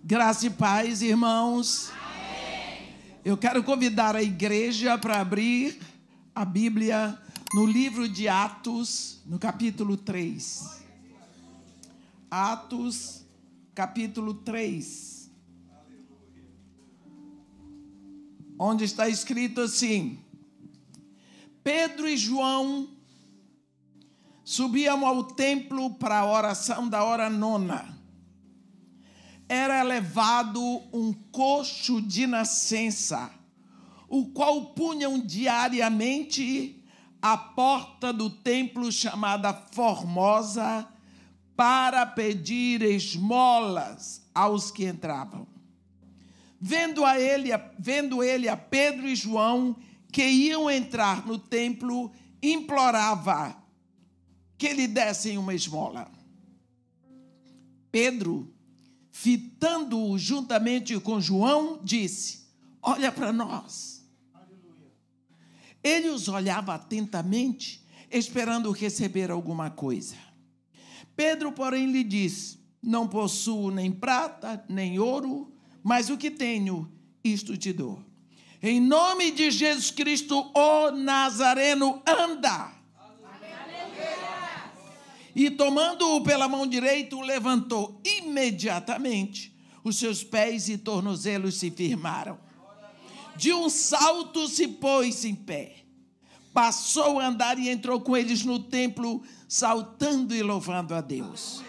Graça e paz, irmãos. Amém. Eu quero convidar a igreja para abrir a Bíblia no livro de Atos, no capítulo 3. Atos, capítulo 3. Onde está escrito assim: Pedro e João subiam ao templo para a oração da hora nona. Era levado um coxo de nascença, o qual punham diariamente à porta do templo chamada Formosa, para pedir esmolas aos que entravam. Vendo ele a Pedro e João, que iam entrar no templo, implorava que lhe dessem uma esmola. Pedro, fitando-o juntamente com João, disse: olha para nós. Aleluia. Ele os olhava atentamente, esperando receber alguma coisa. Pedro, porém, lhe disse: não possuo nem prata, nem ouro, mas o que tenho, isto te dou. Em nome de Jesus Cristo, o Nazareno, anda. E tomando-o pela mão direita, o levantou. Imediatamente, os seus pés e tornozelos se firmaram. De um salto se pôs em pé. Passou a andar e entrou com eles no templo, saltando e louvando a Deus.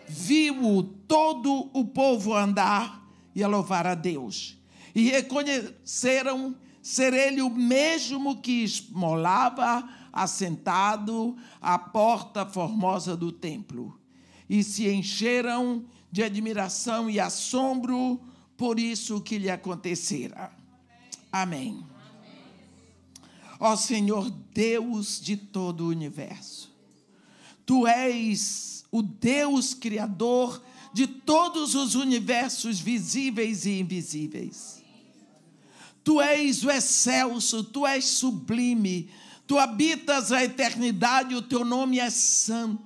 Viu todo o povo andar e a louvar a Deus. E reconheceram ser ele o mesmo que esmolava assentado à porta formosa do templo, e se encheram de admiração e assombro por isso que lhe acontecera. Amém. Ó Senhor Deus de todo o universo, Tu és o Deus criador de todos os universos visíveis e invisíveis. Tu és o excelso, Tu és sublime, Tu habitas a eternidade, o Teu nome é santo.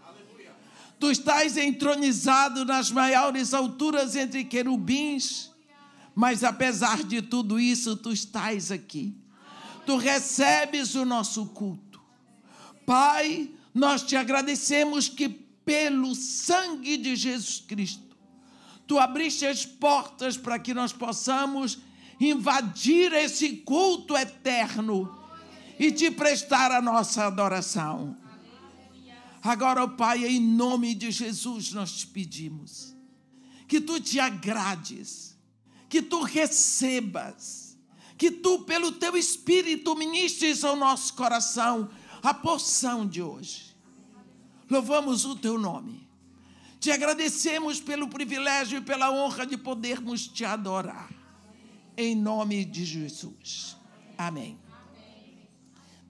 Aleluia. Tu estás entronizado nas maiores alturas entre querubins, mas apesar de tudo isso, Tu estás aqui. Tu recebes o nosso culto. Pai, nós Te agradecemos que pelo sangue de Jesus Cristo, Tu abriste as portas para que nós possamos invadir esse culto eterno e Te prestar a nossa adoração. Agora, ó Pai, em nome de Jesus, nós Te pedimos que Tu Te agrades, que Tu recebas, que Tu, pelo Teu Espírito, ministres ao nosso coração a porção de hoje. Louvamos o Teu nome. Te agradecemos pelo privilégio e pela honra de podermos Te adorar. Em nome de Jesus. Amém.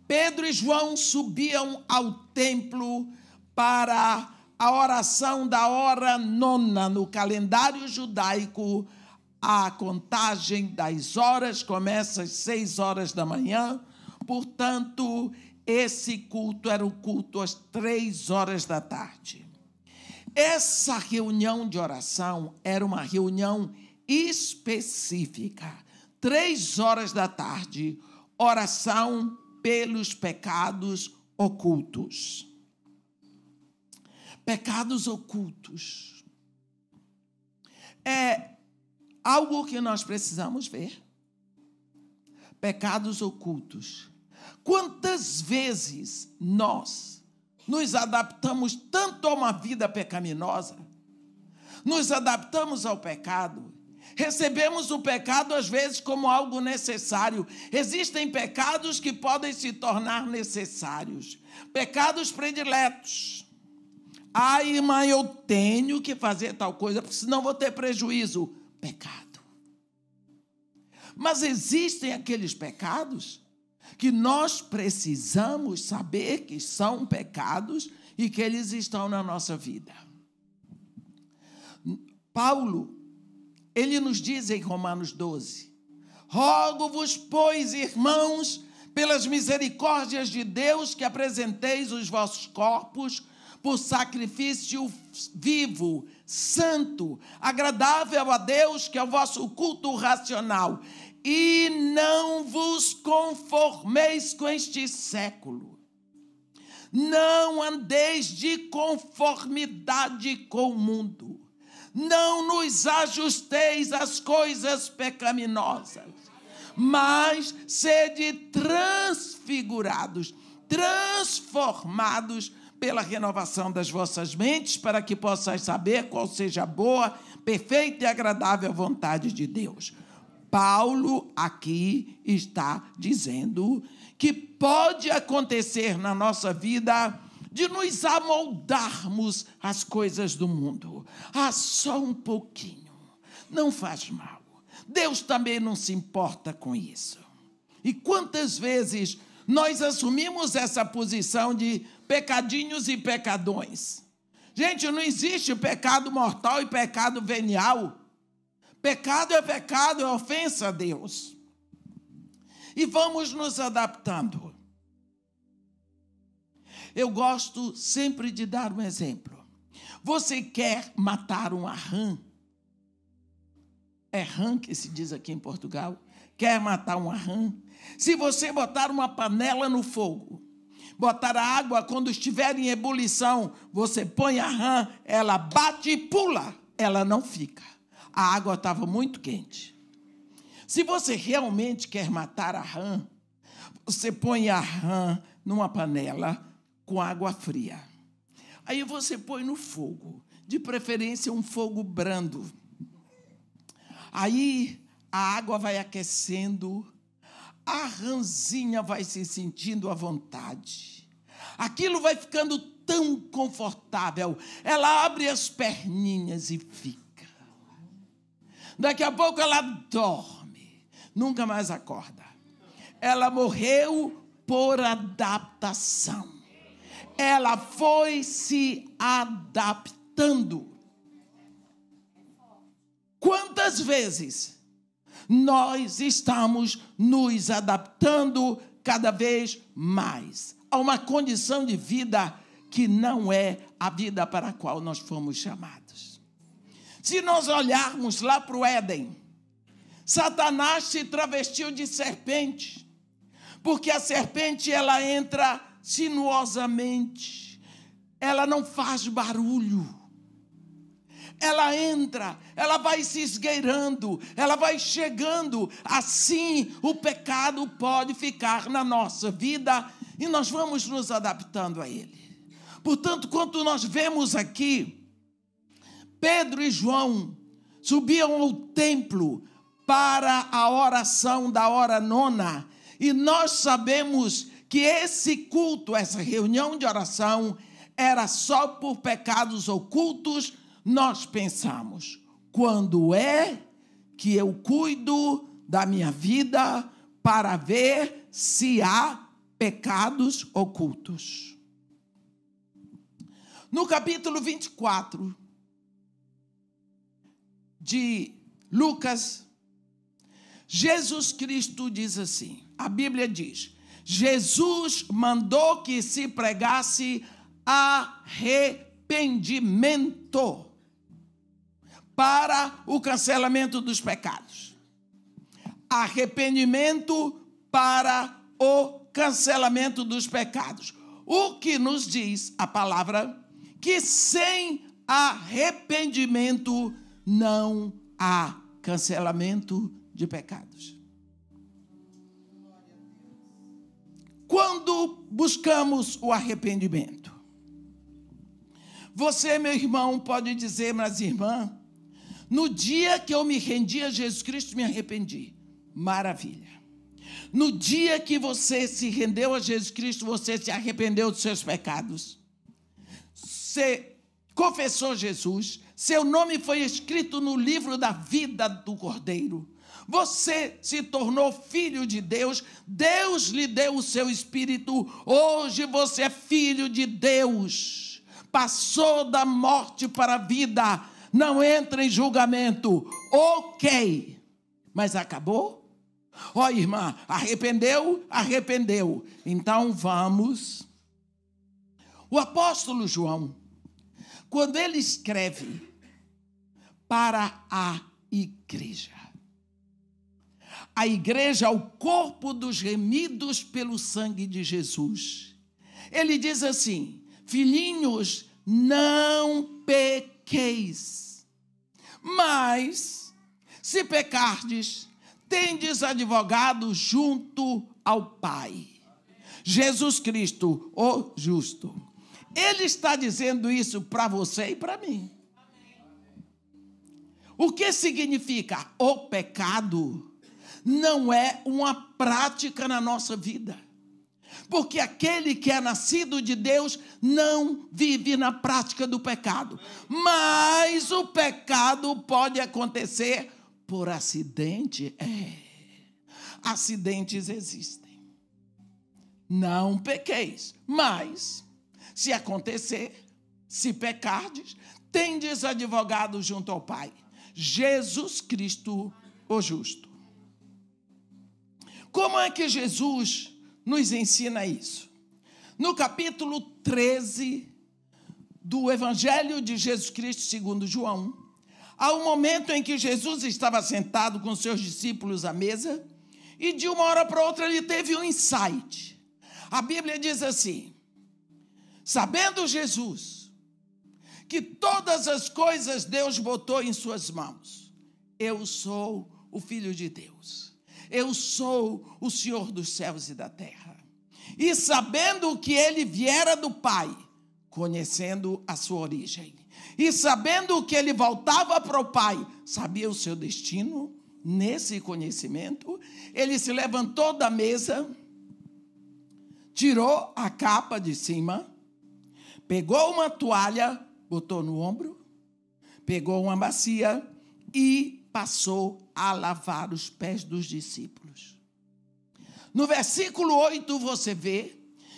Pedro e João subiam ao templo para a oração da hora nona. No calendário judaico, a contagem das horas começa às 6 horas da manhã. Portanto, esse culto era o culto às 3 horas da tarde. Essa reunião de oração era uma reunião específica. 3 horas da tarde, oração pelos pecados ocultos. Pecados ocultos é algo que nós precisamos ver. Pecados ocultos. Quantas vezes nós nos adaptamos tanto a uma vida pecaminosa, nos adaptamos ao pecado, recebemos o pecado, às vezes, como algo necessário. Existem pecados que podem se tornar necessários. Pecados prediletos. Irmã, eu tenho que fazer tal coisa, porque senão vou ter prejuízo. Pecado. Mas existem aqueles pecados que nós precisamos saber que são pecados e que eles estão na nossa vida. Paulo, ele nos diz em Romanos 12: rogo-vos, pois, irmãos, pelas misericórdias de Deus, que apresenteis os vossos corpos por sacrifício vivo, santo, agradável a Deus, que é o vosso culto racional. E não vos conformeis com este século. Não andeis de conformidade com o mundo. Não nos ajusteis às coisas pecaminosas, mas sede transfigurados, transformados pela renovação das vossas mentes, para que possais saber qual seja a boa, perfeita e agradável vontade de Deus. Paulo aqui está dizendo que pode acontecer na nossa vida de nos amoldarmos às coisas do mundo. Só um pouquinho, não faz mal. Deus também não se importa com isso. E quantas vezes nós assumimos essa posição de pecadinhos e pecadões? Gente, não existe pecado mortal e pecado venial. Pecado, é ofensa a Deus. E vamos nos adaptando. Eu gosto sempre de dar um exemplo. Você quer matar uma rã? É rã que se diz aqui em Portugal. Quer matar uma rã? Se você botar uma panela no fogo, botar a água, quando estiver em ebulição, você põe a rã, ela bate e pula, ela não fica. A água estava muito quente. Se você realmente quer matar a rã, você põe a rã numa panela com água fria. Aí você põe no fogo, de preferência um fogo brando. Aí a água vai aquecendo, a rãzinha vai se sentindo à vontade. Aquilo vai ficando tão confortável. Ela abre as perninhas e fica. Daqui a pouco ela dorme, nunca mais acorda. Ela morreu por adaptação. Ela foi se adaptando. Quantas vezes nós estamos nos adaptando cada vez mais a uma condição de vida que não é a vida para a qual nós fomos chamados? Se nós olharmos lá para o Éden, Satanás se travestiu de serpente, porque a serpente ela entra sinuosamente, ela não faz barulho. Ela entra, ela vai se esgueirando, ela vai chegando. Assim, o pecado pode ficar na nossa vida e nós vamos nos adaptando a ele. Portanto, quando nós vemos aqui, Pedro e João subiam ao templo para a oração da hora nona, e nós sabemos que esse culto, essa reunião de oração, era só por pecados ocultos. Nós pensamos, quando é que eu cuido da minha vida para ver se há pecados ocultos? No capítulo 24 de Lucas, Jesus Cristo diz assim, a Bíblia diz, Jesus mandou que se pregasse arrependimento para o cancelamento dos pecados. Arrependimento para o cancelamento dos pecados. O que nos diz a palavra que sem arrependimento não há cancelamento de pecados. Quando buscamos o arrependimento, você, meu irmão, pode dizer, mas irmã, no dia que eu me rendi a Jesus Cristo, me arrependi. Maravilha. No dia que você se rendeu a Jesus Cristo, você se arrependeu dos seus pecados. Você confessou Jesus, seu nome foi escrito no livro da vida do Cordeiro. Você se tornou filho de Deus, Deus lhe deu o seu Espírito, hoje você é filho de Deus. Passou da morte para a vida, não entra em julgamento. Ok, mas acabou? Ó, irmã, arrependeu? Arrependeu. Então vamos. O apóstolo João, quando ele escreve para a igreja é o corpo dos remidos pelo sangue de Jesus. Ele diz assim: filhinhos, não pequeis, mas, se pecardes, tendes advogado junto ao Pai, Jesus Cristo, o justo. Ele está dizendo isso para você e para mim. O que significa? O pecado não é uma prática na nossa vida. Porque aquele que é nascido de Deus não vive na prática do pecado. Mas o pecado pode acontecer por acidente. Acidentes existem. Não pequeis, mas se acontecer, se pecardes, tendes advogado junto ao Pai, Jesus Cristo, o justo. Como é que Jesus nos ensina isso? No capítulo 13 do Evangelho de Jesus Cristo segundo João, há um momento em que Jesus estava sentado com seus discípulos à mesa e de uma hora para outra ele teve um insight. A Bíblia diz assim: sabendo Jesus que todas as coisas Deus botou em suas mãos, eu sou o Filho de Deus. Eu sou o Senhor dos céus e da terra. E sabendo que ele viera do Pai, conhecendo a sua origem, e sabendo que ele voltava para o Pai, sabia o seu destino, nesse conhecimento, ele se levantou da mesa, tirou a capa de cima, pegou uma toalha, botou no ombro, pegou uma bacia e passou a lavar os pés dos discípulos. No versículo 8 você vê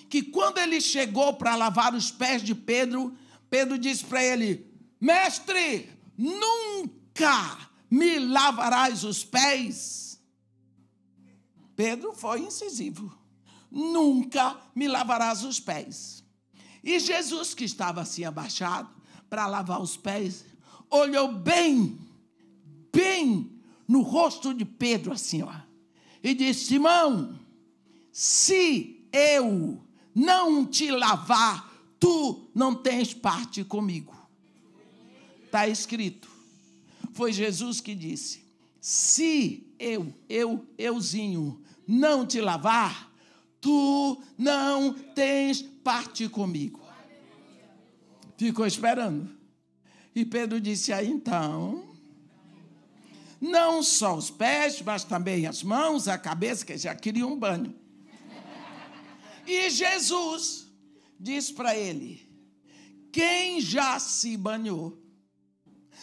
que quando ele chegou para lavar os pés de Pedro, Pedro disse para ele: mestre, nunca me lavarás os pés. Pedro foi incisivo: nunca me lavarás os pés. E Jesus, que estava assim abaixado para lavar os pés, olhou bem no rosto de Pedro assim, ó, e disse: Simão, se eu não te lavar, tu não tens parte comigo. Está escrito. Foi Jesus que disse: se euzinho, não te lavar, tu não tens parte comigo. Ficou esperando. E Pedro disse: então, não só os pés, mas também as mãos, a cabeça, que já queria um banho. E Jesus disse para ele: quem já se banhou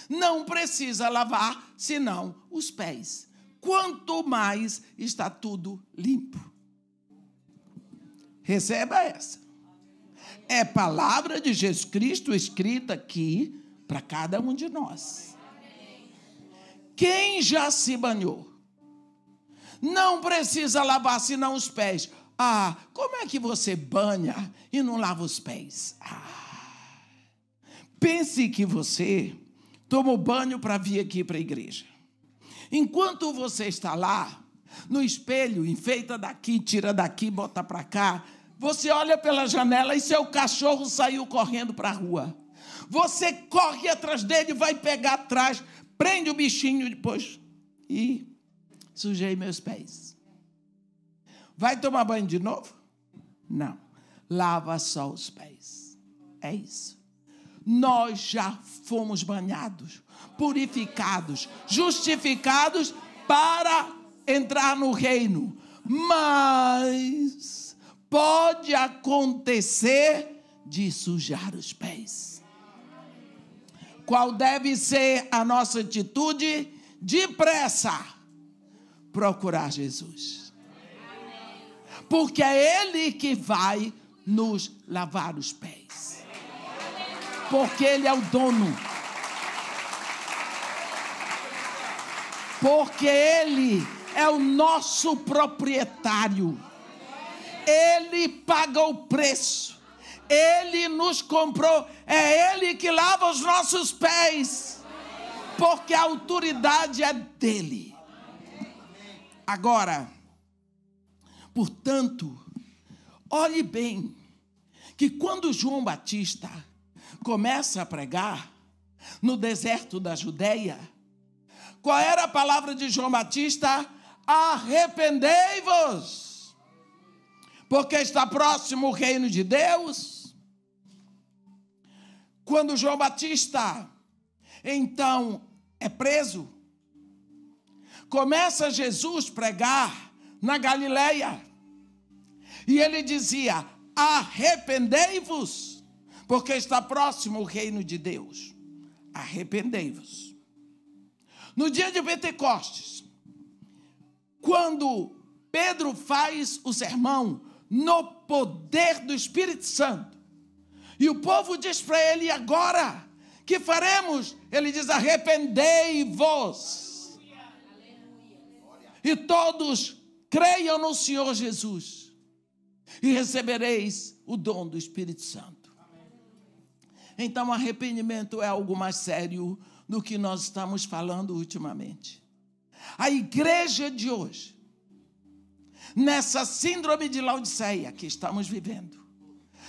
não precisa lavar senão os pés. Quanto mais está tudo limpo. Receba essa. É palavra de Jesus Cristo escrita aqui para cada um de nós. Quem já se banhou não precisa lavar senão os pés. Como é que você banha e não lava os pés? Pense que você tomou banho para vir aqui para a igreja. Enquanto você está lá, no espelho, enfeita daqui, tira daqui, bota para cá, você olha pela janela e seu cachorro saiu correndo para a rua. Você corre atrás dele, vai pegar atrás, prende o bichinho depois e sujei meus pés. Vai tomar banho de novo? Não. Lava só os pés. É isso. Nós já fomos banhados, purificados, justificados para entrar no reino. Mas pode acontecer de sujar os pés. Qual deve ser a nossa atitude? Depressa, procurar Jesus. Porque é Ele que vai nos lavar os pés. Porque Ele é o dono. Porque Ele é o nosso proprietário. Ele paga o preço. Ele nos comprou, é Ele que lava os nossos pés, porque a autoridade é dele. Agora, portanto, olhe bem, que quando João Batista começa a pregar no deserto da Judeia, qual era a palavra de João Batista? Arrependei-vos, porque está próximo o reino de Deus. Quando João Batista, então, é preso, começa Jesus a pregar na Galileia, e ele dizia, arrependei-vos, porque está próximo o reino de Deus. Arrependei-vos. No dia de Pentecostes, quando Pedro faz o sermão no poder do Espírito Santo, e o povo diz para ele, agora, que faremos? Ele diz, arrependei-vos. E todos creiam no Senhor Jesus, e recebereis o dom do Espírito Santo. Então, arrependimento é algo mais sério do que nós estamos falando ultimamente. A igreja de hoje, nessa síndrome de Laodiceia que estamos vivendo,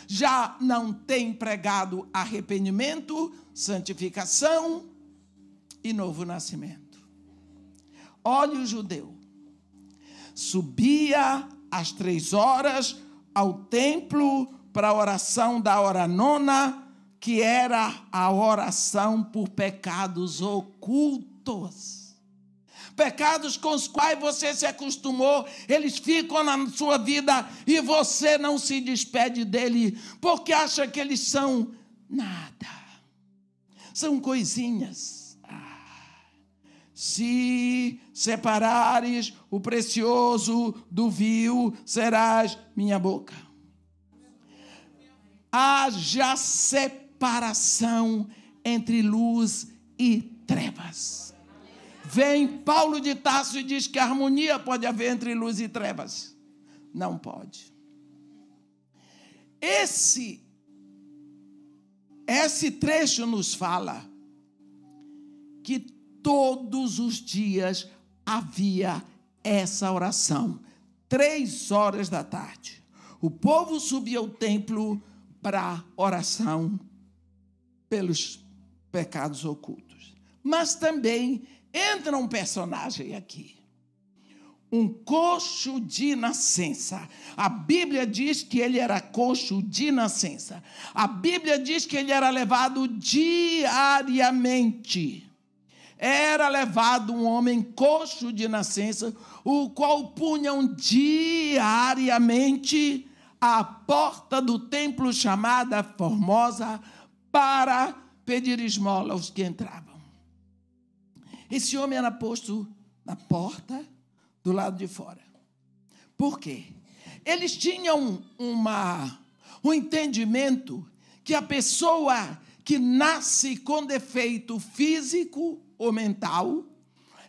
já não tem pregado arrependimento, santificação e novo nascimento. Olha o judeu. Subia às 3 horas ao templo para a oração da hora nona, que era a oração por pecados ocultos. Pecados com os quais você se acostumou, eles ficam na sua vida e você não se despede dele, porque acha que eles são nada. São coisinhas. Se separares o precioso do vil, serás minha boca. Haja separação entre luz e trevas. Vem Paulo de Tarso e diz que harmonia pode haver entre luz e trevas. Não pode. Esse trecho nos fala que todos os dias havia essa oração. 3 horas da tarde. O povo subia ao templo para oração pelos pecados ocultos. Mas também entra um personagem aqui, um coxo de nascença. A Bíblia diz que ele era coxo de nascença. A Bíblia diz que ele era levado diariamente. Era levado um homem coxo de nascença, o qual punham diariamente à porta do templo chamada Formosa para pedir esmola aos que entravam. Esse homem era posto na porta do lado de fora. Por quê? Eles tinham um entendimento que a pessoa que nasce com defeito físico ou mental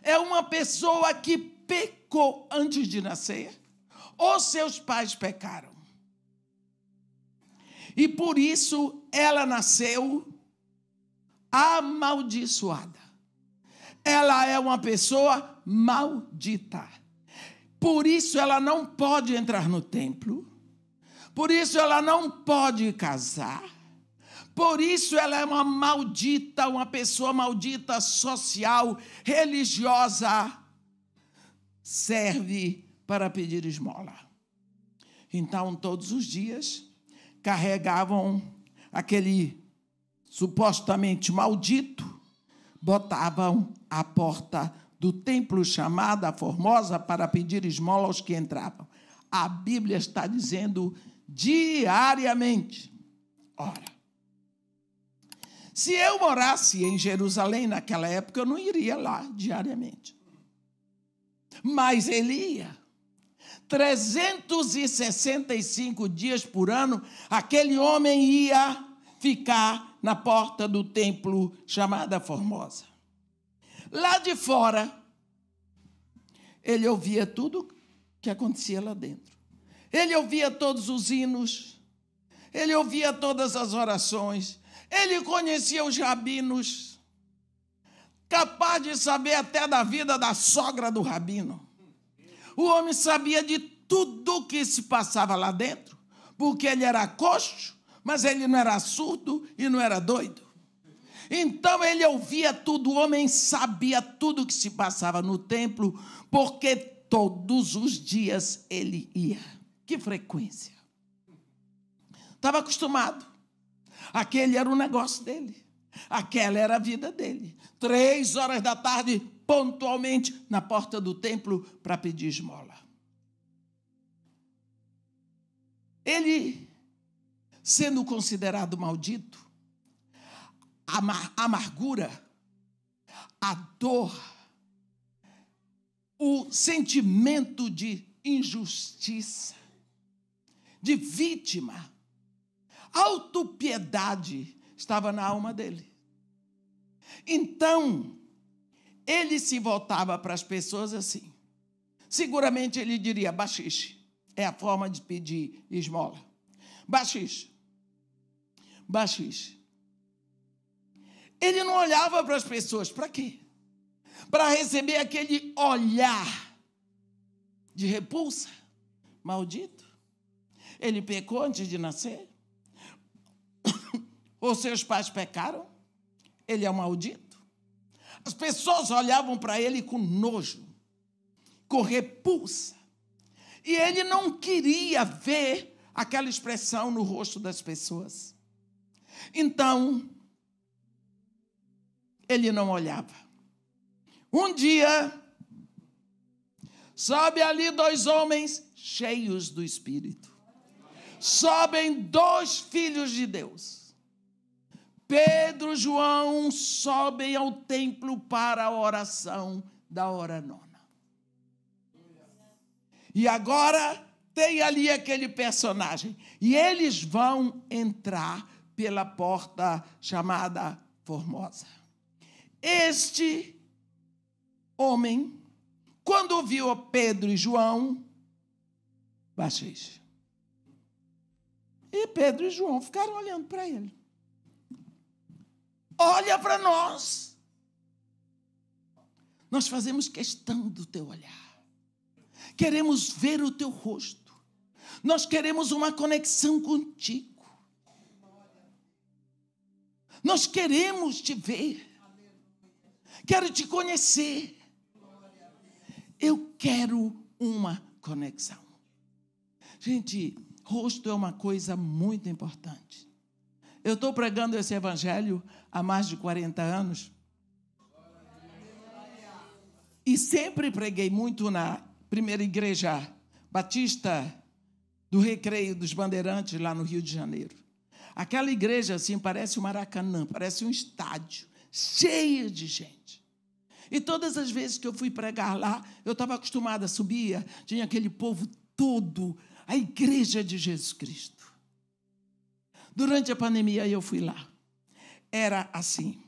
é uma pessoa que pecou antes de nascer, ou seus pais pecaram. E por isso ela nasceu amaldiçoada. Ela é uma pessoa maldita. Por isso ela não pode entrar no templo. Por isso ela não pode casar. Por isso ela é uma maldita, uma pessoa maldita, social, religiosa. Serve para pedir esmola. Então, todos os dias, carregavam aquele supostamente maldito, botavam à porta do templo chamada Formosa para pedir esmola aos que entravam. A Bíblia está dizendo diariamente. Ora, se eu morasse em Jerusalém naquela época, eu não iria lá diariamente. Mas ele ia. 365 dias por ano, aquele homem ia ficar na porta do templo chamada Formosa. Lá de fora, ele ouvia tudo que acontecia lá dentro. Ele ouvia todos os hinos, ele ouvia todas as orações, ele conhecia os rabinos, capaz de saber até da vida da sogra do rabino. O homem sabia de tudo que se passava lá dentro, porque ele era coxo, mas ele não era surdo e não era doido. Então ele ouvia tudo, o homem sabia tudo que se passava no templo, porque todos os dias ele ia. Que frequência! Estava acostumado. Aquele era o negócio dele. Aquela era a vida dele. 3 horas da tarde, pontualmente, na porta do templo para pedir esmola. Ele, sendo considerado maldito, a amargura, a dor, o sentimento de injustiça, de vítima, autopiedade estava na alma dele. Então, ele se voltava para as pessoas assim. Seguramente ele diria, baxixe, é a forma de pedir esmola. Baxixe, baxixe. Ele não olhava para as pessoas, para quê? Para receber aquele olhar de repulsa, maldito. Ele pecou antes de nascer? Ou seus pais pecaram? Ele é um maldito? As pessoas olhavam para ele com nojo, com repulsa. E ele não queria ver aquela expressão no rosto das pessoas. Então, ele não olhava. Um dia, sobe ali 2 homens cheios do Espírito. Sobem 2 filhos de Deus. Pedro e João sobem ao templo para a oração da hora nona. E agora tem ali aquele personagem. E eles vão entrar pela porta chamada Formosa. Este homem, quando viu Pedro e João, baixei. E Pedro e João ficaram olhando para ele. Olha para nós. Nós fazemos questão do teu olhar. Queremos ver o teu rosto. Nós queremos uma conexão contigo. Nós queremos te ver. Quero te conhecer. Eu quero uma conexão. Gente, rosto é uma coisa muito importante. Eu estou pregando esse evangelho há mais de 40 anos. E sempre preguei muito na primeira igreja batista do Recreio dos Bandeirantes, lá no Rio de Janeiro. Aquela igreja, assim, parece um Maracanã, parece um estádio, cheia de gente. E todas as vezes que eu fui pregar lá, eu estava acostumada, subia, tinha aquele povo todo, a igreja de Jesus Cristo. Durante a pandemia, eu fui lá. Era assim,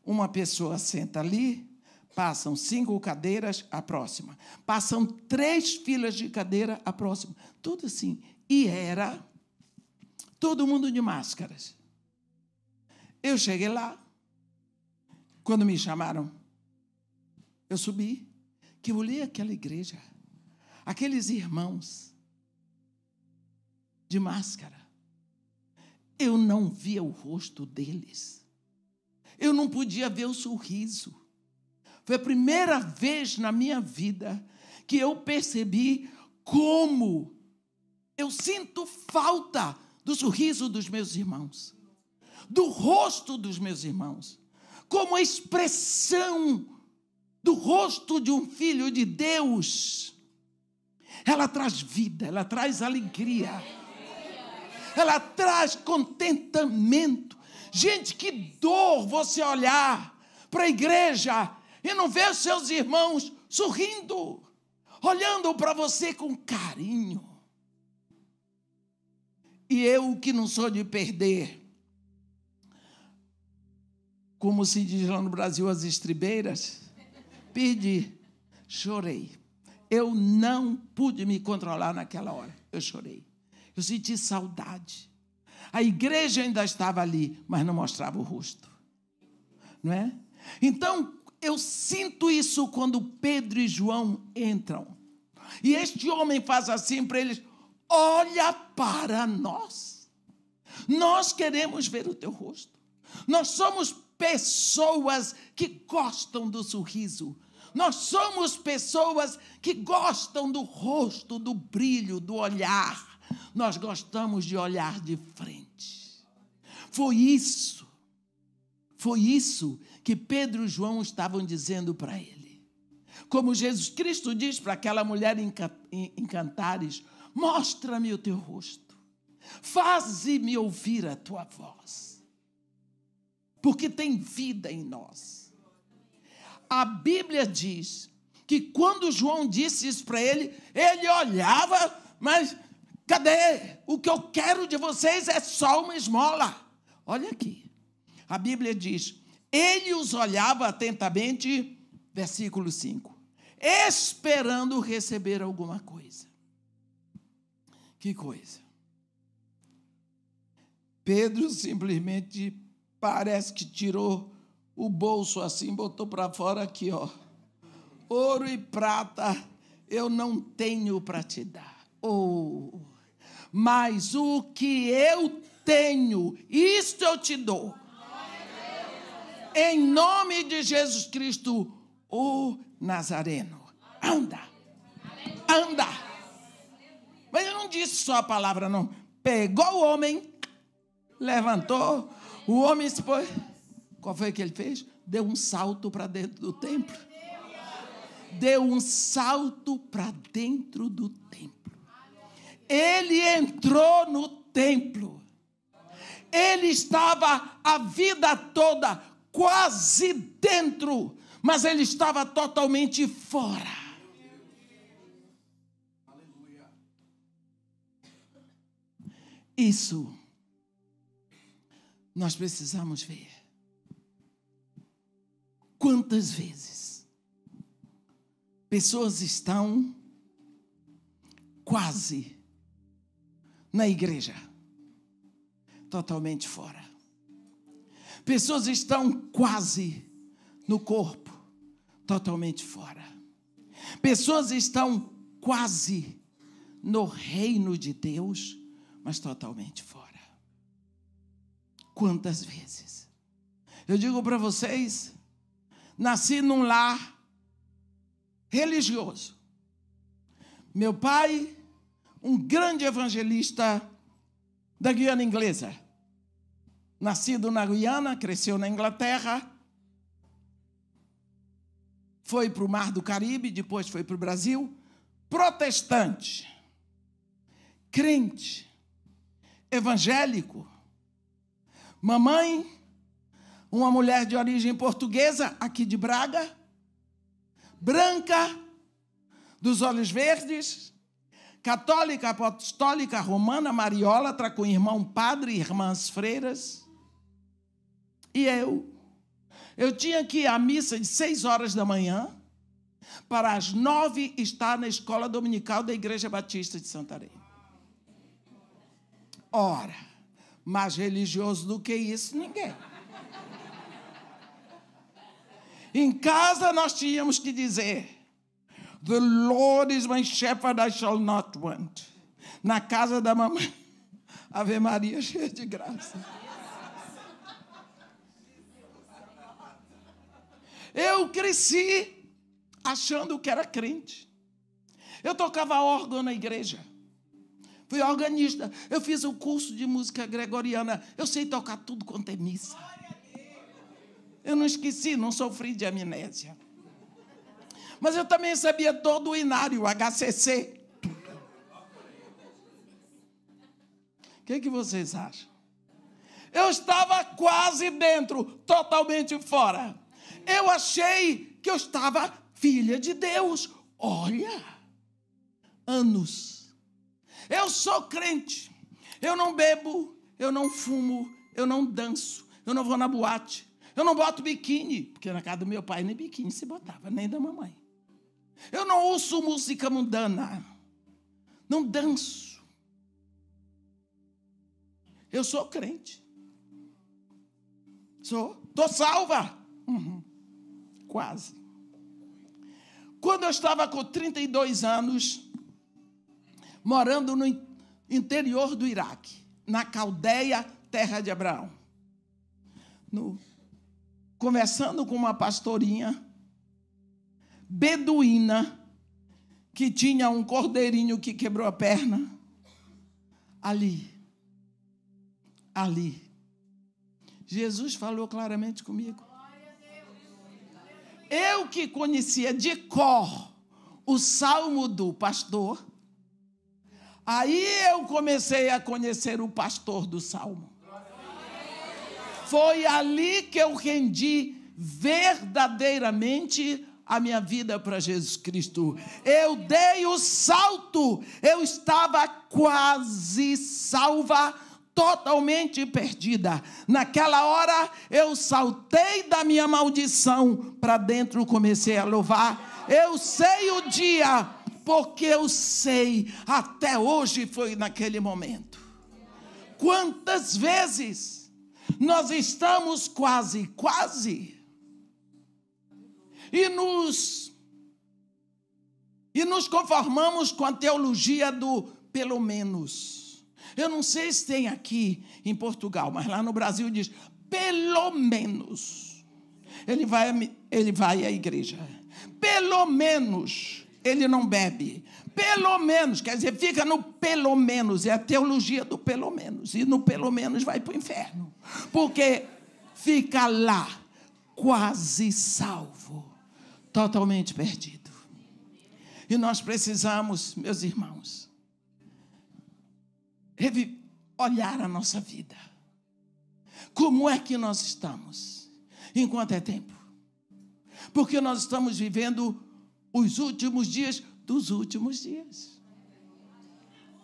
uma pessoa senta ali, passam 5 cadeiras, a próxima. Passam 3 filas de cadeira, a próxima. Tudo assim. E era todo mundo de máscaras. Eu cheguei lá, quando me chamaram, eu subi, que eu olhei aquela igreja, aqueles irmãos de máscara. Eu não via o rosto deles. Eu não podia ver o sorriso. Foi a primeira vez na minha vida que eu percebi como eu sinto falta do sorriso dos meus irmãos, do rosto dos meus irmãos, como a expressão do rosto de um filho de Deus. Ela traz vida, ela traz alegria. Ela traz contentamento. Gente, que dor você olhar para a igreja e não ver os seus irmãos sorrindo, olhando para você com carinho. E eu, que não sou de perder, como se diz lá no Brasil, as estribeiras, perdi, chorei. Eu não pude me controlar naquela hora, eu chorei. Eu senti saudade. A igreja ainda estava ali, mas não mostrava o rosto. Não é? Então, eu sinto isso quando Pedro e João entram. E este homem faz assim para eles: olha para nós. Nós queremos ver o teu rosto. Nós somos pessoas que gostam do sorriso. Nós somos pessoas que gostam do rosto, do brilho, do olhar. Nós gostamos de olhar de frente. Foi isso que Pedro e João estavam dizendo para ele. Como Jesus Cristo diz para aquela mulher em Cantares: mostra-me o teu rosto, faze-me ouvir a tua voz, porque tem vida em nós. A Bíblia diz que quando João disse isso para ele, ele olhava, mas cadê? O que eu quero de vocês é só uma esmola. Olha aqui, a Bíblia diz: ele os olhava atentamente, versículo 5, esperando receber alguma coisa. Que coisa? Pedro simplesmente parece que tirou o bolso assim, botou para fora aqui, ó. Ouro e prata eu não tenho para te dar. Oh, mas o que eu tenho, isto eu te dou. Em nome de Jesus Cristo, o Nazareno. Anda. Anda. Mas eu não disse só a palavra, não. Pegou o homem, levantou, o homem se pôs. Qual foi que ele fez? Deu um salto para dentro do templo. Deu um salto para dentro do templo. Ele entrou no templo. Ele estava a vida toda quase dentro, mas ele estava totalmente fora. Isso nós precisamos ver. Quantas vezes pessoas estão quase na igreja, totalmente fora. Pessoas estão quase no corpo, totalmente fora. Pessoas estão quase no reino de Deus, mas totalmente fora. Quantas vezes? Eu digo para vocês, nasci num lar religioso. Meu pai, um grande evangelista da Guiana Inglesa. Nascido na Guiana, cresceu na Inglaterra, foi para o Mar do Caribe, depois foi para o Brasil. Protestante, crente, evangélico. Mamãe, uma mulher de origem portuguesa, aqui de Braga, branca, dos olhos verdes, católica, apostólica, romana, mariólatra, com irmão padre e irmãs freiras. E eu tinha que ir à missa de 6 horas da manhã, para às 9 estar na escola dominical da Igreja Batista de Santarém. Ora, mais religioso do que isso, ninguém. Em casa nós tínhamos que dizer: The Lord is my shepherd, I shall not want. Na casa da mamãe, Ave Maria, cheia de graça. Eu cresci achando que era crente. Eu tocava órgão na igreja. Fui organista. Eu fiz um curso de música gregoriana. Eu sei tocar tudo quanto é missa. Eu não esqueci, não sofri de amnésia. Mas eu também sabia todo o inário, HCC, tudo. O que vocês acham? Eu estava quase dentro, totalmente fora. Eu achei que eu estava filha de Deus. Olha, anos. Eu sou crente. Eu não bebo, eu não fumo, eu não danço, eu não vou na boate, eu não boto biquíni, porque na casa do meu pai nem biquíni se botava, nem da mamãe. Eu não ouço música mundana, não danço. Eu sou crente. Estou salva. Quase. Quando eu estava com 32 anos, morando no interior do Iraque, na Caldeia, terra de Abraão, conversando com uma pastorinha beduína, que tinha um cordeirinho que quebrou a perna, ali, Jesus falou claramente comigo. Eu que conhecia de cor o salmo do pastor, aí eu comecei a conhecer o pastor do salmo. Foi ali que eu rendi verdadeiramente a minha vida para Jesus Cristo. Eu dei o salto, eu estava quase salva, totalmente perdida. Naquela hora, eu saltei da minha maldição para dentro, comecei a louvar. Eu sei o dia, porque eu sei, até hoje foi naquele momento. Quantas vezes nós estamos quase, e nos conformamos com a teologia do pelo menos. Eu não sei se tem aqui em Portugal, mas lá no Brasil diz, pelo menos. Ele vai à igreja. Pelo menos ele não bebe. Pelo menos, quer dizer, fica no pelo menos. É a teologia do pelo menos. E no pelo menos vai para o inferno. Porque fica lá, quase salvo, totalmente perdido. E nós precisamos, meus irmãos, olhar a nossa vida. Como é que nós estamos? Enquanto é tempo. Porque nós estamos vivendo os últimos dias dos últimos dias.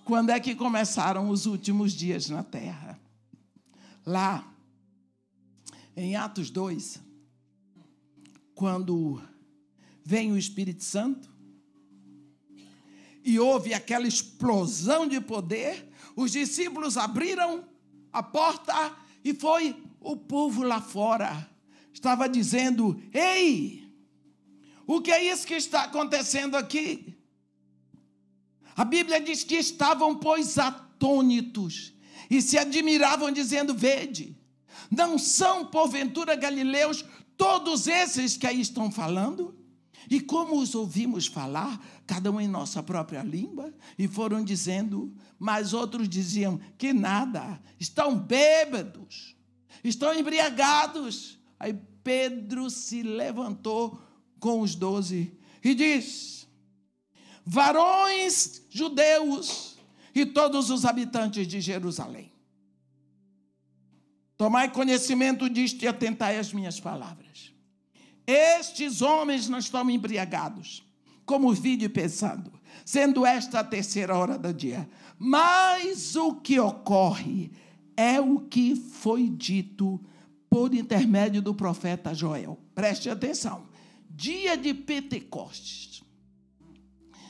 Quando é que começaram os últimos dias na terra? Lá, em Atos 2, quando vem o Espírito Santo e houve aquela explosão de poder, os discípulos abriram a porta e foi o povo lá fora. Estava dizendo, ei, o que é isso que está acontecendo aqui? A Bíblia diz que estavam, pois, atônitos e se admiravam, dizendo, vede, não são, porventura, galileus todos esses que aí estão falando? E como os ouvimos falar, cada um em nossa própria língua, e foram dizendo, mas outros diziam que nada, estão bêbados, estão embriagados. Aí Pedro se levantou com os 12 e diz, varões judeus e todos os habitantes de Jerusalém, tomai conhecimento disto e atentai às minhas palavras. Estes homens não estão embriagados, como vide pensando, sendo esta a 3ª hora do dia. Mas o que ocorre é o que foi dito por intermédio do profeta Joel. Preste atenção. Dia de Pentecostes.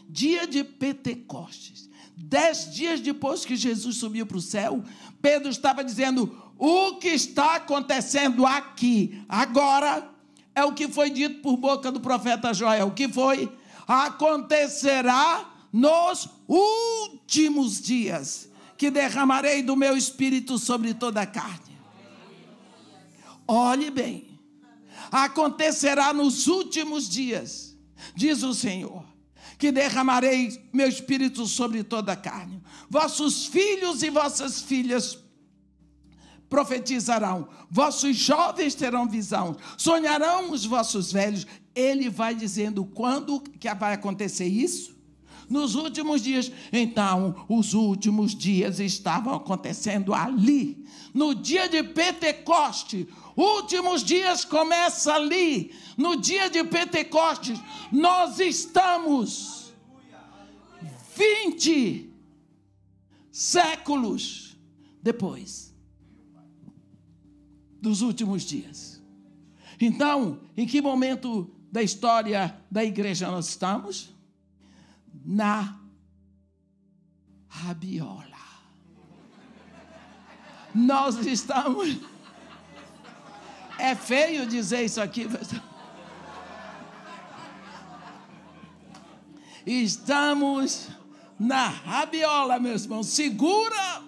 Dia de Pentecostes. 10 dias depois que Jesus subiu para o céu, Pedro estava dizendo, o que está acontecendo aqui agora é o que foi dito por boca do profeta Joel. O que foi? Acontecerá nos últimos dias, que derramarei do meu espírito sobre toda a carne. Olhe bem. Acontecerá nos últimos dias, diz o Senhor, que derramarei meu espírito sobre toda a carne. Vossos filhos e vossas filhas profetizarão, vossos jovens terão visão, sonharão os vossos velhos. Ele vai dizendo quando que vai acontecer isso? Nos últimos dias. Então, os últimos dias estavam acontecendo ali, no dia de Pentecoste. Últimos dias começa ali, no dia de Pentecostes. Nós estamos 20 séculos depois dos últimos dias. Então, em que momento da história da igreja nós estamos? Na rabiola. Nós estamos... É feio dizer isso aqui, mas... Estamos na rabiola, meus irmãos. Segura,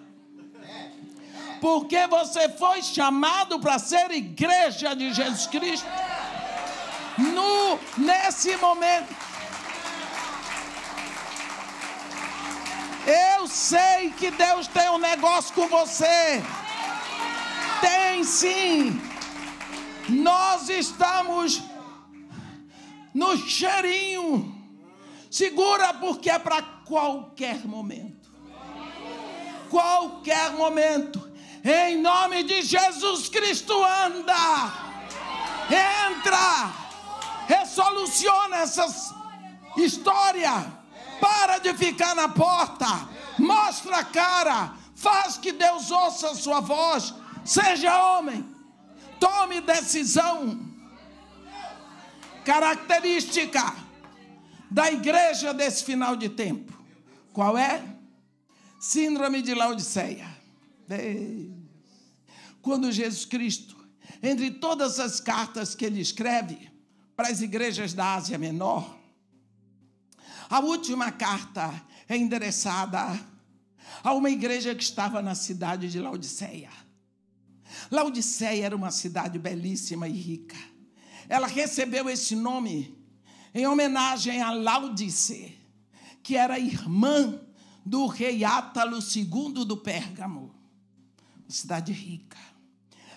porque você foi chamado para ser igreja de Jesus Cristo. Nesse momento, eu sei que Deus tem um negócio com você. Tem sim. Nós estamos no cheirinho. Segura, porque é para qualquer momento. Qualquer momento. Em nome de Jesus Cristo, anda. Entra. Resoluciona essa história. Para de ficar na porta. Mostra a cara. Faz que Deus ouça a sua voz. Seja homem. Tome decisão. Característica da igreja desse final de tempo. Qual é? Síndrome de Laodiceia. Quando Jesus Cristo, entre todas as cartas que ele escreve para as igrejas da Ásia Menor, a última carta é endereçada a uma igreja que estava na cidade de Laodiceia. Laodiceia era uma cidade belíssima e rica. Ela recebeu esse nome em homenagem a Laodice, que era irmã do rei Átalo II do Pérgamo. Uma cidade rica.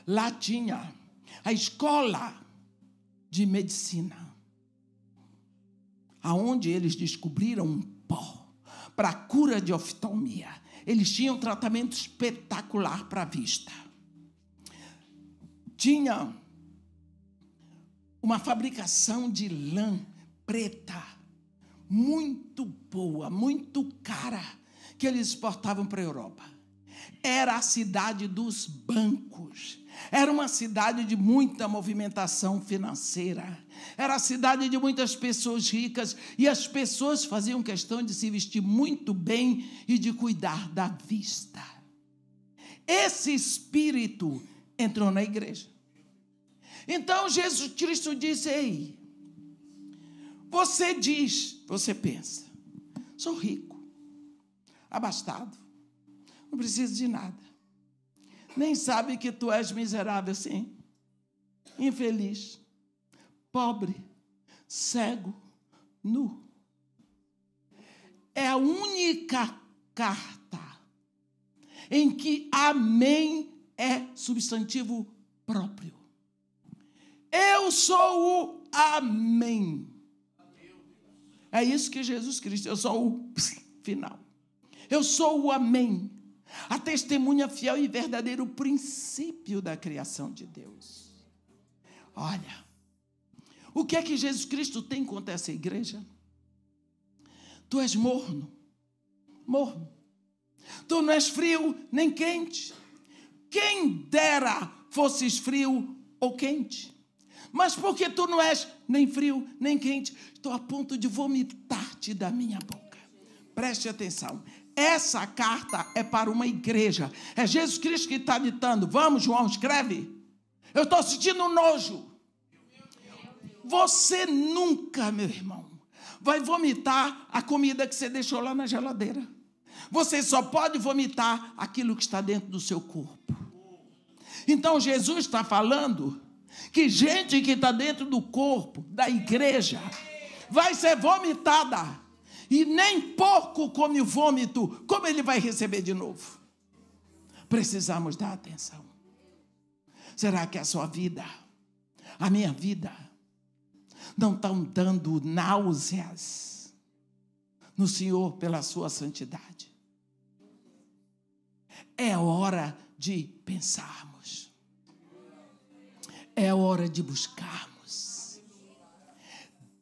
Lá tinha a escola de medicina, aonde eles descobriram um pó para a cura de oftalmia. Eles tinham um tratamento espetacular para a vista. Tinha uma fabricação de lã preta, muito boa, muito cara, que eles exportavam para a Europa. Era a cidade dos bancos. Era uma cidade de muita movimentação financeira. Era a cidade de muitas pessoas ricas. E as pessoas faziam questão de se vestir muito bem e de cuidar da vista. Esse espírito entrou na igreja. Então Jesus Cristo disse: ei, você pensa, sou rico, abastado, não preciso de nada. Nem sabe que tu és miserável, sim, infeliz, pobre, cego, nu. É a única carta em que amém é substantivo próprio. Eu sou o amém. É isso que Jesus Cristo, eu sou o final. Eu sou o amém. A testemunha fiel e verdadeiro princípio da criação de Deus. Olha, o que é que Jesus Cristo tem contra essa igreja? Tu és morno. Morno. Tu não és frio nem quente. Quem dera fosses frio ou quente. Mas porque tu não és nem frio, nem quente, estou a ponto de vomitar-te da minha boca. Preste atenção. Essa carta é para uma igreja. É Jesus Cristo que está ditando. Vamos, João, escreve. Eu estou sentindo nojo. Você nunca, meu irmão, vai vomitar a comida que você deixou lá na geladeira. Você só pode vomitar aquilo que está dentro do seu corpo. Então Jesus está falando que gente que está dentro do corpo da igreja vai ser vomitada. E nem porco come o vômito, como ele vai receber de novo? Precisamos dar atenção. Será que a sua vida, a minha vida, não estão dando náuseas no Senhor pela sua santidade? É hora de pensarmos. É hora de buscarmos.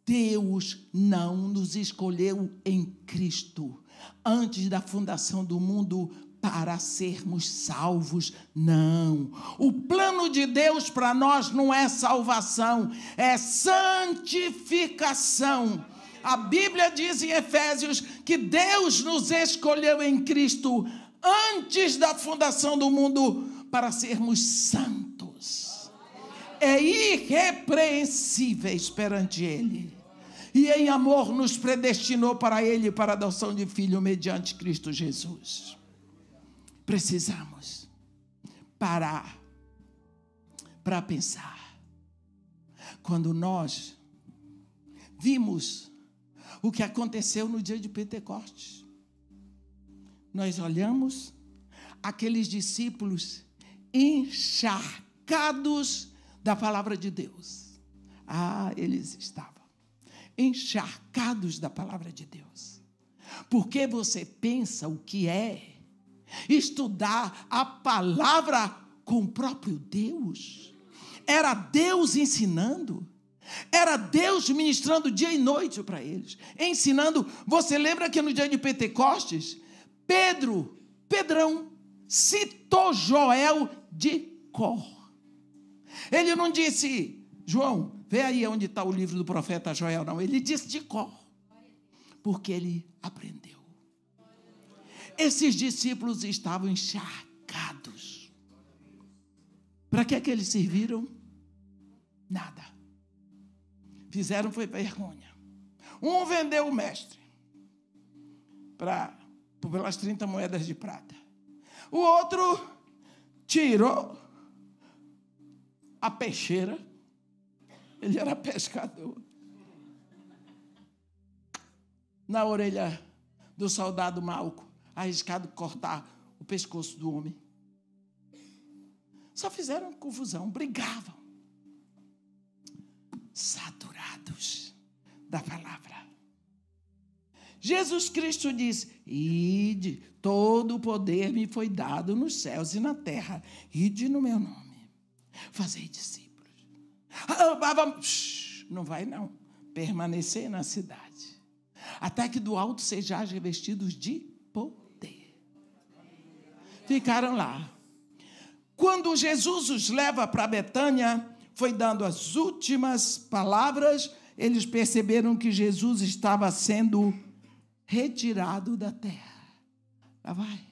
Deus não nos escolheu em Cristo antes da fundação do mundo para sermos salvos, não. O plano de Deus para nós não é salvação, é santificação. A Bíblia diz em Efésios que Deus nos escolheu em Cristo antes da fundação do mundo para sermos santos e irrepreensíveis perante Ele. E em amor nos predestinou para Ele, para a adoção de filho mediante Cristo Jesus. Precisamos parar para pensar. Quando nós vimos o que aconteceu no dia de Pentecostes, nós olhamos aqueles discípulos encharcados da palavra de Deus. Eles estavam encharcados da palavra de Deus. Porque você pensa o que é estudar a palavra com o próprio Deus? Era Deus ensinando. Era Deus ministrando dia e noite para eles, ensinando. Você lembra que no dia de Pentecostes, Pedrão, citou Joel de cor. Ele não disse, João, vê aí onde está o livro do profeta Joel, não. Ele disse de cor, porque ele aprendeu. Esses discípulos estavam encharcados. Para que eles serviram? Nada. Fizeram foi vergonha. Um vendeu o mestre pelas 30 moedas de prata. O outro tirou a peixeira. Ele era pescador. Na orelha do soldado Malco, arriscado cortar o pescoço do homem. Só fizeram confusão, brigavam. Saturados da palavra. Jesus Cristo disse: ide, todo o poder me foi dado nos céus e na terra. Ide no meu nome. Fazei discípulos. Não vai não. Permanecer na cidade. Até que do alto sejais revestidos de poder. Ficaram lá. Quando Jesus os leva para Betânia, foi dando as últimas palavras, eles perceberam que Jesus estava sendo retirado da terra. Lá vai.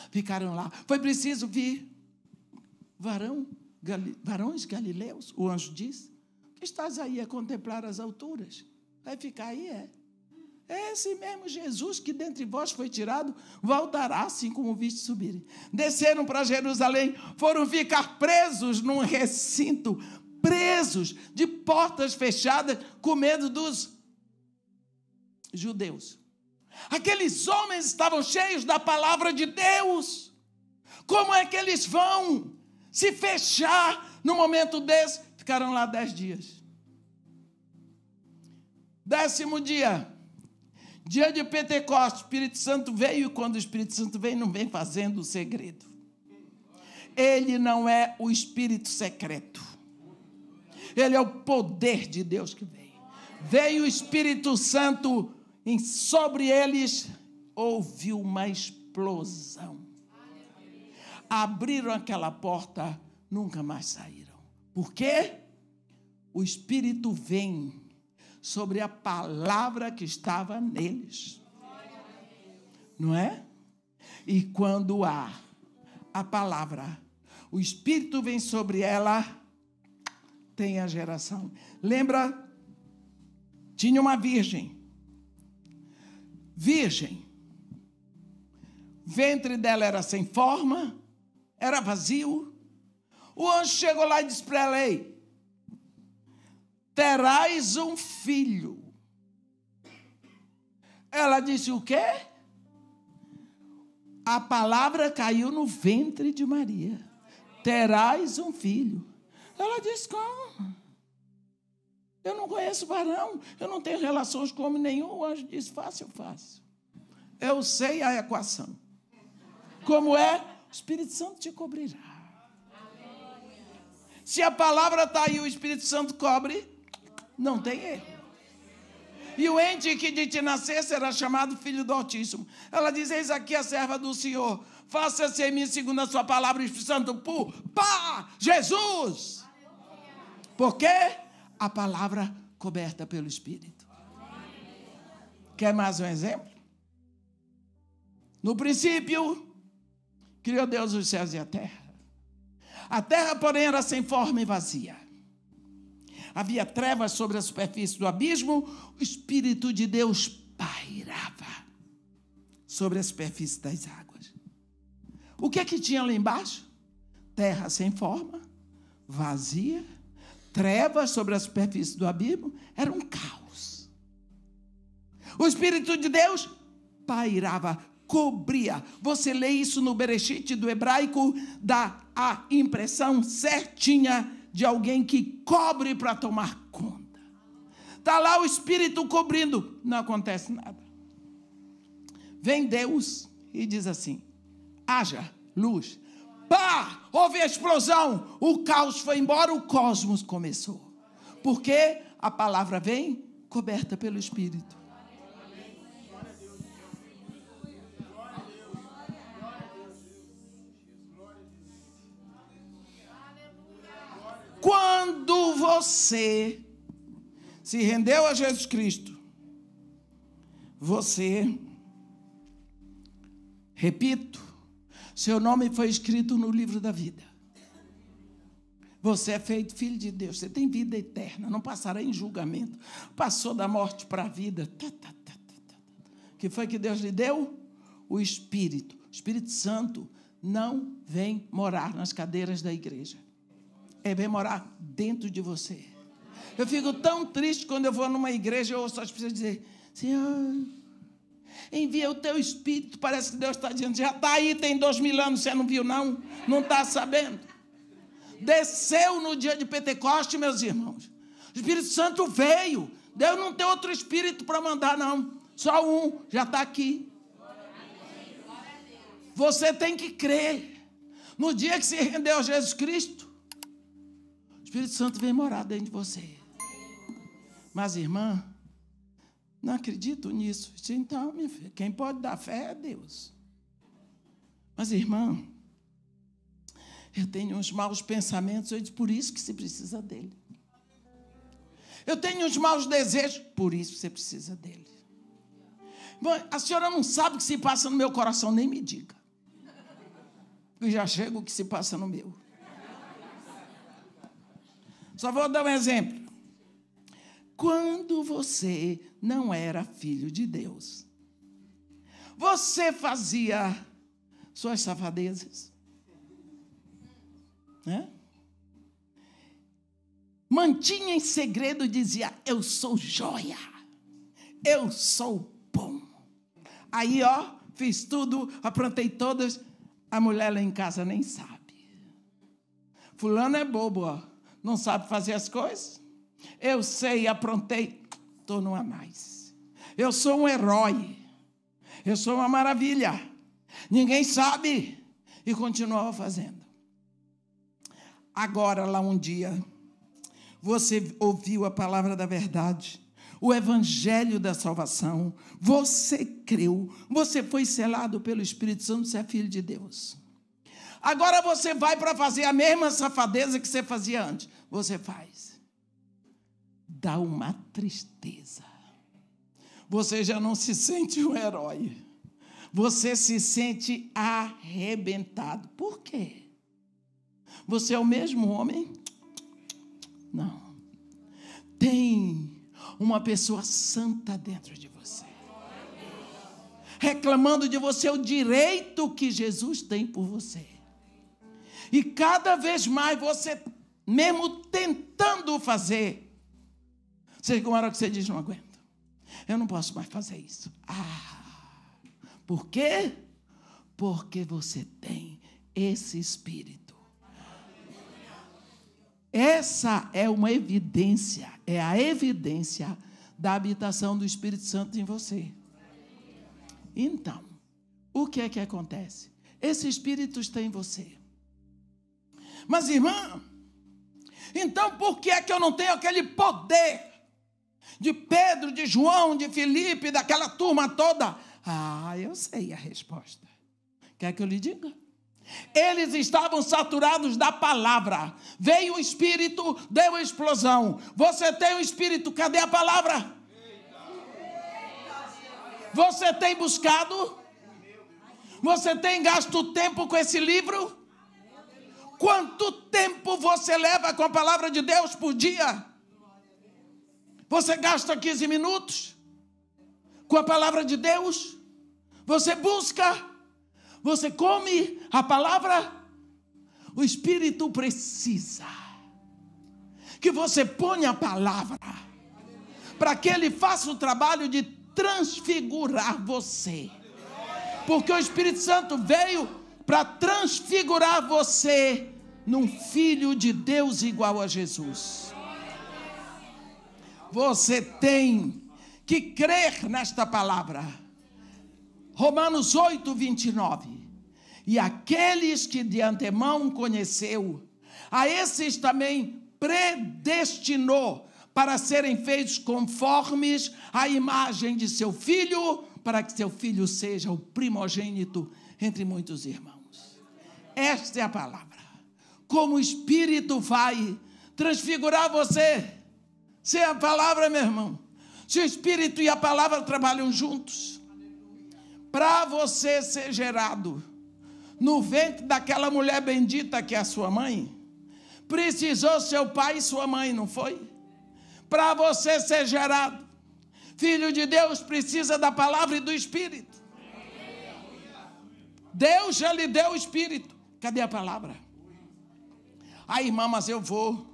Ficaram lá. Foi preciso vir varões galileus, o anjo disse, que estás aí a contemplar as alturas. Vai ficar aí, Esse mesmo Jesus que dentre vós foi tirado, voltará assim como viste subirem. Desceram para Jerusalém, foram ficar presos num recinto, presos de portas fechadas, com medo dos judeus. Aqueles homens estavam cheios da palavra de Deus. Como é que eles vão se fechar no momento desse? Ficaram lá 10 dias. 10º dia. Dia de Pentecostes, o Espírito Santo veio, e quando o Espírito Santo vem, não vem fazendo o segredo. Ele não é o Espírito secreto. Ele é o poder de Deus que veio. Veio o Espírito Santo sobre eles, houve uma explosão. Abriram aquela porta, nunca mais saíram. Por quê? O Espírito vem sobre a palavra que estava neles. Não é? E quando há a palavra, o Espírito vem sobre ela, tem a geração. Lembra? Tinha uma virgem. Ventre dela era sem forma, era vazio. O anjo chegou lá e disse para ela: ei, terás um filho. Ela disse: o quê? A palavra caiu no ventre de Maria. Terás um filho. Ela disse: como? Eu não conheço varão, eu não tenho relações com homem nenhum. O anjo disse: fácil. Eu sei a equação. Como é? O Espírito Santo te cobrirá. Se a palavra está aí, o Espírito Santo cobre, não tem erro. E o ente que de te nascer será chamado Filho do Altíssimo. Ela diz: eis aqui a serva do Senhor, faça-se em mim segundo a sua palavra. O Espírito Santo, Jesus. Porque a palavra coberta pelo Espírito. Quer mais um exemplo? No princípio criou Deus os céus e a terra. A terra, porém, era sem forma e vazia. Havia trevas sobre a superfície do abismo, o Espírito de Deus pairava sobre a superfície das águas. O que é que tinha lá embaixo? Terra sem forma, vazia, trevas sobre a superfície do abismo, era um caos. O Espírito de Deus pairava, cobria. Você lê isso no Bereshit do hebraico, dá a impressão certinha de alguém que cobre para tomar conta. Está lá o Espírito cobrindo, não acontece nada. Vem Deus e diz assim: haja luz. Pá! Houve a explosão, o caos foi embora, o cosmos começou. Porque a palavra vem coberta pelo Espírito. Quando você se rendeu a Jesus Cristo, você, repito, seu nome foi escrito no livro da vida. Você é feito filho de Deus, você tem vida eterna, não passará em julgamento. Passou da morte para a vida. O que foi que Deus lhe deu? O Espírito. O Espírito Santo não vem morar nas cadeiras da igreja. Ele vem morar dentro de você. Eu fico tão triste quando eu vou numa igreja e eu ouço as pessoas dizer: Senhor, envia o teu Espírito. Parece que Deus está dizendo: já está aí, tem 2000 anos, você não viu não? Não está sabendo? Desceu no dia de Pentecoste, meus irmãos. O Espírito Santo veio. Deus não tem outro Espírito para mandar, não. Só um, já está aqui. Você tem que crer. No dia que se rendeu a Jesus Cristo, o Espírito Santo vem morar dentro de você. Mas, irmã, não acredito nisso. Então, minha filha, quem pode dar fé é Deus. Mas, irmã, eu tenho uns maus pensamentos, eu disse, por isso que você precisa dele. Eu tenho uns maus desejos, por isso você precisa dele. Bom, a senhora não sabe o que se passa no meu coração, nem me diga. Eu já chego o que se passa no meu. Só vou dar um exemplo. Quando você não era filho de Deus, você fazia suas safadezas, né? Mantinha em segredo e dizia: eu sou joia, eu sou bom. Aí, fiz tudo, aprontei todas, a mulher lá em casa nem sabe. Fulano é bobo, não sabe fazer as coisas. Eu sei, aprontei, estou numa mais. Eu sou um herói, eu sou uma maravilha, ninguém sabe, e continuava fazendo. Agora, lá um dia, você ouviu a palavra da verdade, o evangelho da salvação, você creu, você foi selado pelo Espírito Santo, você é filho de Deus. Agora você vai para fazer a mesma safadeza que você fazia antes. Você faz. Dá uma tristeza. Você já não se sente um herói. Você se sente arrebentado. Por quê? Você é o mesmo homem? Não. Tem uma pessoa santa dentro de você, reclamando de você o direito que Jesus tem por você. E cada vez mais você, mesmo tentando fazer, chega uma hora que você diz: não aguento, eu não posso mais fazer isso. Por quê? Porque você tem esse Espírito. Essa é uma evidência, é a evidência da habitação do Espírito Santo em você. Então, o que é que acontece? Esse Espírito está em você. Mas, irmã, então por que é que eu não tenho aquele poder de Pedro, de João, de Filipe, daquela turma toda? Eu sei a resposta. Quer que eu lhe diga? Eles estavam saturados da palavra. Veio o Espírito, deu a explosão. Você tem o Espírito, cadê a palavra? Você tem buscado? Você tem gasto tempo com esse livro? Quanto tempo você leva com a palavra de Deus por dia? Você gasta 15 minutos com a palavra de Deus? Você busca? Você come a palavra? O Espírito precisa que você ponha a palavra para que ele faça o trabalho de transfigurar você. Porque o Espírito Santo veio para transfigurar você num filho de Deus igual a Jesus. Você tem que crer nesta palavra. Romanos 8, 29. E aqueles que de antemão conheceu, a esses também predestinou para serem feitos conformes à imagem de seu filho, para que seu filho seja o primogênito entre muitos irmãos. Esta é a palavra. Como o Espírito vai transfigurar você. Se é a palavra, meu irmão. Se o Espírito e a palavra trabalham juntos. Para você ser gerado no ventre daquela mulher bendita que é a sua mãe, precisou seu pai e sua mãe, não foi? Para você ser gerado, filho de Deus precisa da palavra e do Espírito. Deus já lhe deu o Espírito. Cadê a palavra? Aí, irmã, mas eu vou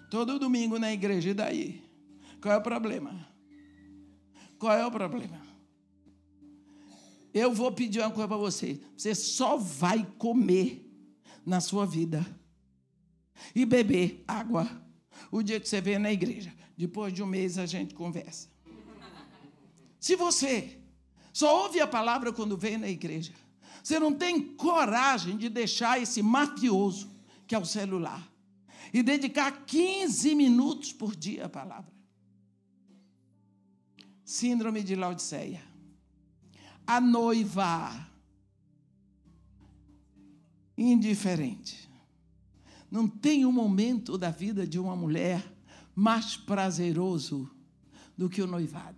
todo domingo na igreja, e daí? Qual é o problema? Qual é o problema? Eu vou pedir uma coisa para você. Você só vai comer na sua vida e beber água o dia que você vem na igreja. Depois de um mês a gente conversa. Se você só ouve a palavra quando vem na igreja, você não tem coragem de deixar esse mafioso, que é o celular, e dedicar 15 minutos por dia à palavra. Síndrome de Laodiceia. A noiva indiferente. Não tem um momento da vida de uma mulher mais prazeroso do que o noivado.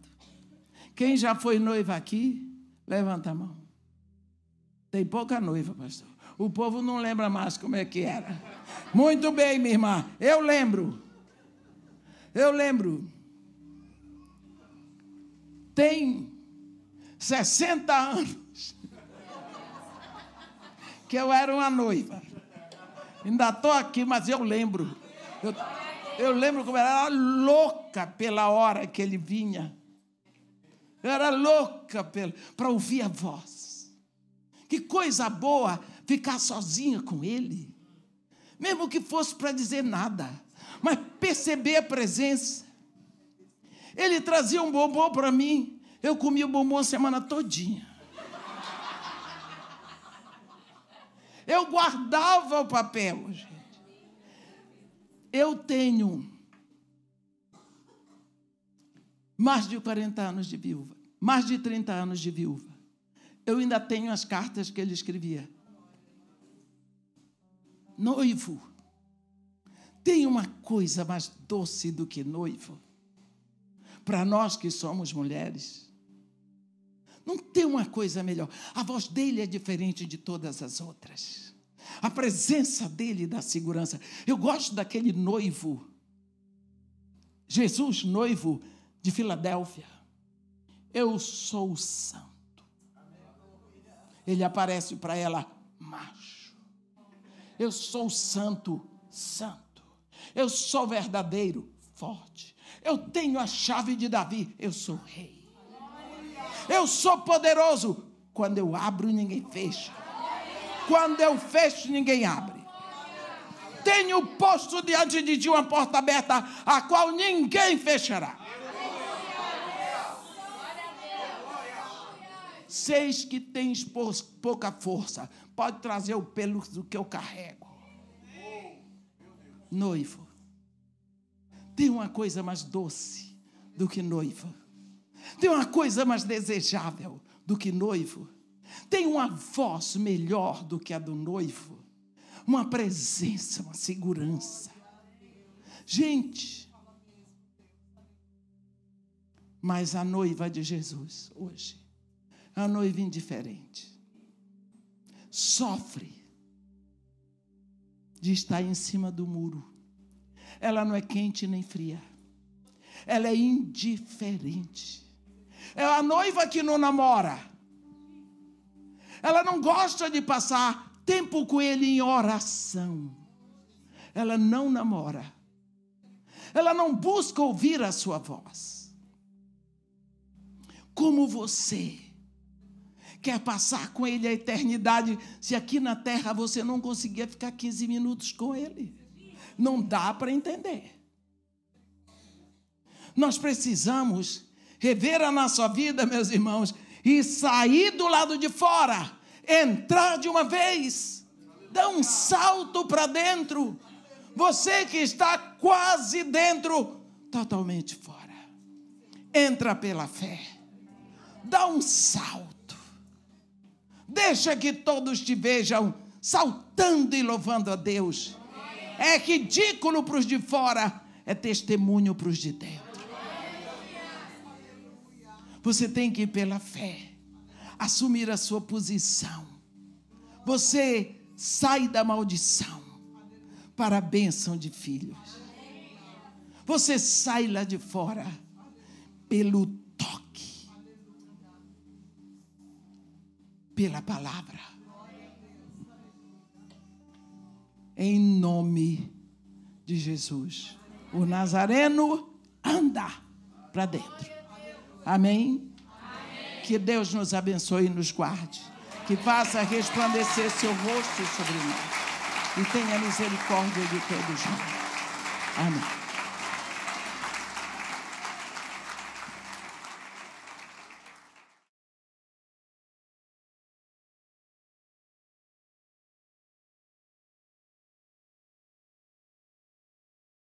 Quem já foi noiva aqui, levanta a mão. Tem pouca noiva, pastor. O povo não lembra mais como é que era. Muito bem, minha irmã. Eu lembro. Tem 60 anos que eu era uma noiva. Ainda estou aqui, mas eu lembro. Eu lembro como eu era louca pela hora que ele vinha. Eu era louca para ouvir a voz. Que coisa boa ficar sozinha com ele. Mesmo que fosse para dizer nada, mas perceber a presença. Ele trazia um bombom para mim. Eu comia o bombom a semana todinha. Eu guardava o papel, gente. Eu tenho mais de 40 anos de viúva, mais de 30 anos de viúva. Eu ainda tenho as cartas que ele escrevia. Noivo. Tem uma coisa mais doce do que noivo. Para nós que somos mulheres. Não tem uma coisa melhor. A voz dele é diferente de todas as outras. A presença dele dá segurança. Eu gosto daquele noivo. Jesus, noivo de Filadélfia. Eu sou o santo. Ele aparece para ela, macho. Eu sou o santo, santo. Eu sou verdadeiro, forte. Eu tenho a chave de Davi. Eu sou rei. Eu sou poderoso. Quando eu abro, ninguém fecha. Quando eu fecho, ninguém abre. Tenho posto diante de ti uma porta aberta, a qual ninguém fechará. Seis que tens pouca força, pode trazer o pelo do que eu carrego. Noivo. Tem uma coisa mais doce do que noiva. Tem uma coisa mais desejável do que noivo. Tem uma voz melhor do que a do noivo. Uma presença, uma segurança. Gente, mas a noiva de Jesus hoje, a noiva indiferente. sofre de estar em cima do muro. Ela não é quente nem fria. Ela é indiferente. É a noiva que não namora. Ela não gosta de passar tempo com ele em oração. Ela não namora. Ela não busca ouvir a sua voz. Como você quer passar com ele a eternidade, se aqui na terra você não conseguia ficar 15 minutos com ele? Não dá para entender. Nós precisamos rever a nossa vida, meus irmãos, e sair do lado de fora, entrar de uma vez, dar um salto para dentro. Você que está quase dentro, totalmente fora, entra pela fé, dá um salto, deixa que todos te vejam saltando e louvando a Deus. É ridículo para os de fora, é testemunho para os de dentro. Você tem que ir pela fé, assumir a sua posição. Você sai da maldição para a bênção de filhos. Você sai lá de fora pelo toque, pela palavra. Em nome de Jesus, o Nazareno anda para dentro. Amém? Amém? Que Deus nos abençoe e nos guarde. Que faça resplandecer seu rosto sobre nós. E tenha misericórdia de todos nós. Amém.